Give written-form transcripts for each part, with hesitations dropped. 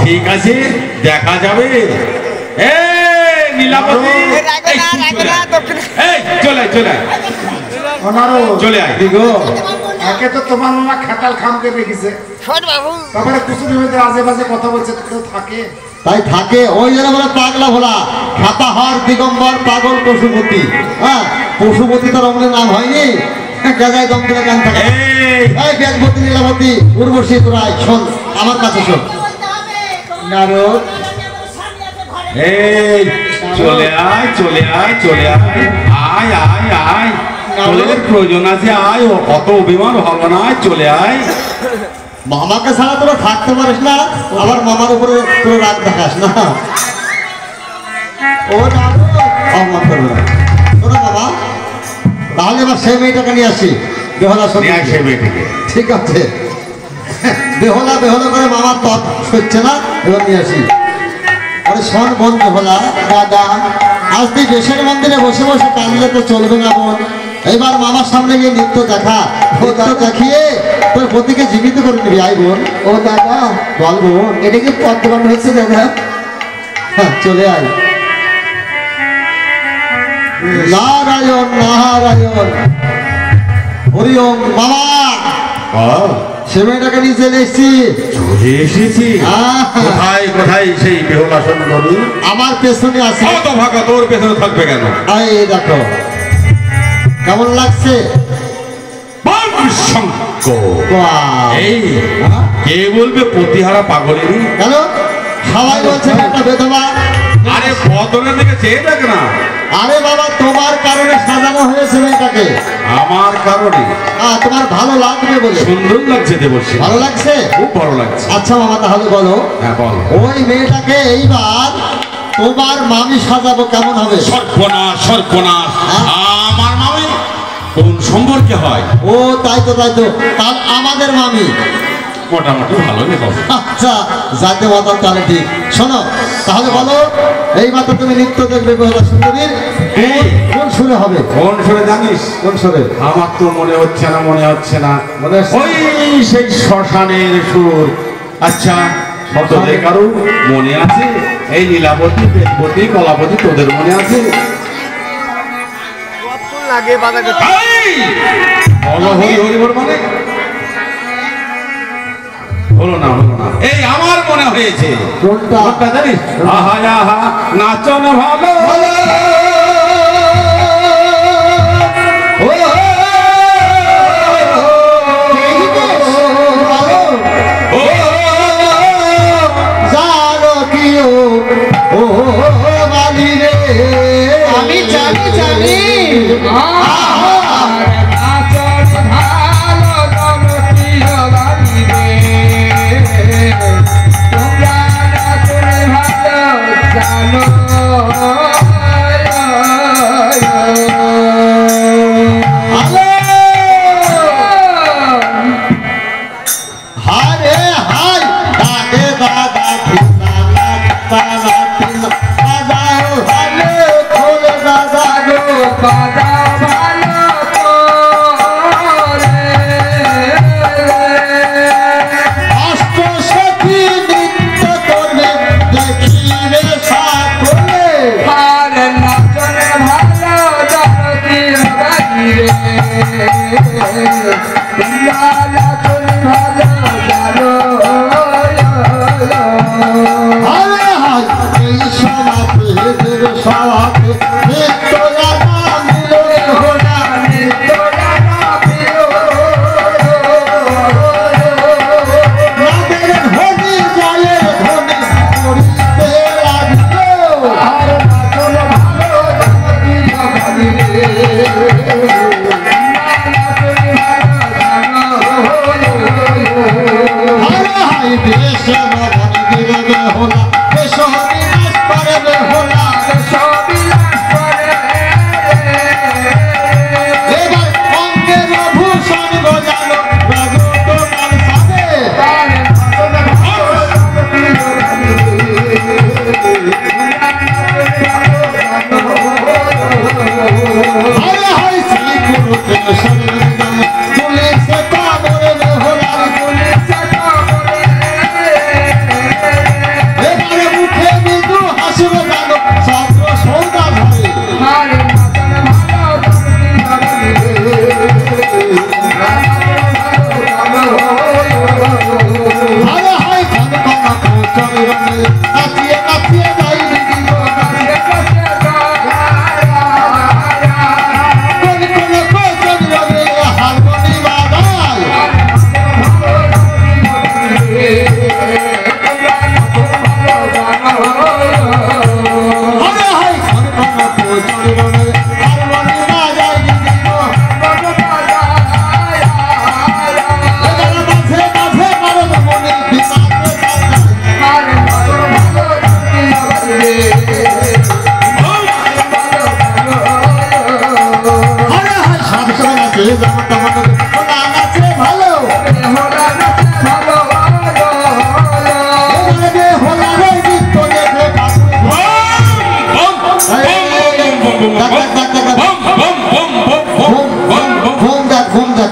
ঠিক আছে দেখা যাবে। নীলাপতি চলে চলে চলে আয়। একে তো তোমার মামা খাটাল খামকে রেখেছে, তারপরে কুসুমের মধ্যে আজে বাজে কথা বলছে, কেউ থাকে তাই থাকে। ওই জন্য বলে পাগলা ভোলা, খাতা হর দিগম্বর পাগল পশুপতি। হ্যাঁ, পশুপতি তো রমণের নাম হয়নি, গাজায় দম দিলে গান থাকে। এই ব্যাগপতি নীলাবতী উর্বশী রায়, শোন আমার কাছে শোন। নারদ এই চলে আয় চলে আয় চলে আয় আয় আয় আয়, তোদের প্রয়োজন আছে আয়, অত অভিমান হবো না, চলে আয়। মামাকে ছাড়া তোরা থাকতে পারিস না, আবার মামার উপরে তোর রাগ দেখাস না। ও অপমান করবে না তোরা বাবা। তাহলে এবার সেই মেয়েটাকে নিয়ে আসি, বেহলা সঙ্গে সেই মেয়েটিকে। ঠিক আছে, বেহলা বেহলা করে মামার তপ সচ্ছে না, এবার নিয়ে আসি। আরে শোন বোন বেহলা, দাদা আজ তুই দেশের মন্দিরে বসে বসে কাঁদলে তো চলবে না বোন। এইবার মামার সামনে গিয়ে নৃত্য দেখা, নৃত্য দেখিয়ে তোর পতিকে জীবিত করে নিবি। আই বোন। ও দাদা বল বোন, এটা কি পদ্মবান হয়েছে দাদা? হ্যাঁ চলে আয়। নারায়ণ নারায়ণ হরি ওম। মামা সে মেয়েটাকে নিয়ে চলে এসেছি। চলে এসেছি? কোথায় কোথায় সেই বেহুলা সুন্দরী? আমার পেছনে আছে। তো ভাগা, তোর পেছনে থাকবে কেন? এই দেখো কেমন লাগছে। এই কে বলবে প্রতিহারা পাগলেরই? কেন সবাই বলছে একটা বেধবা। আরে বদলের দিকে চেয়ে দেখ না। আরে বাবা তোমার কারণে সাজানো হয়েছে মেয়েটাকে। আমার কারণে? তোমার ভালো লাগবে বলে। সুন্দর লাগছে দেবশ্রী। ভালো লাগছে? খুব ভালো লাগছে। আচ্ছা মামা তাহলে বলো। হ্যাঁ বল। ওই মেয়েটাকে এইবার তোমার মামি সাজাবো, কেমন হবে? সর্বনাশ সর্বনাশ, আমার মামি কোন সম্পর্কে হয়? ও তাই তো তাই তো, তার আমাদের মামি মোটামুটি ভালোই হবে। আচ্ছা যাতে বদল তাহলে ঠিক। শোনো তাহলে বলো, এইবার তো তুমি নৃত্য দেখবে বেহুলা সুন্দরীর, কোন সুরে হবে? কোন সুরে জানিস? কোন সুরে? আমার তো মনে হচ্ছে না, মনে হচ্ছে না। ওই সেই শ্মশানের সুর। আচ্ছা তোদের কারো মনে আছে? এই নীলাবতী বেদবতী কলাবতী তোদের মনে আছে? মানে হলো না হলো না। এই আমার মনে হয়েছে। কোনটা জানিস? আহা আহা নাচন ভালো আমি জানি জানি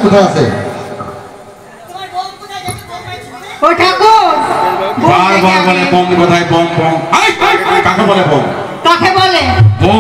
কোথায় আছে? ও ঠাকুর বারবার বলে বম কোথায়, বম বম। কাকে বলে বম? কাকে বলে? বম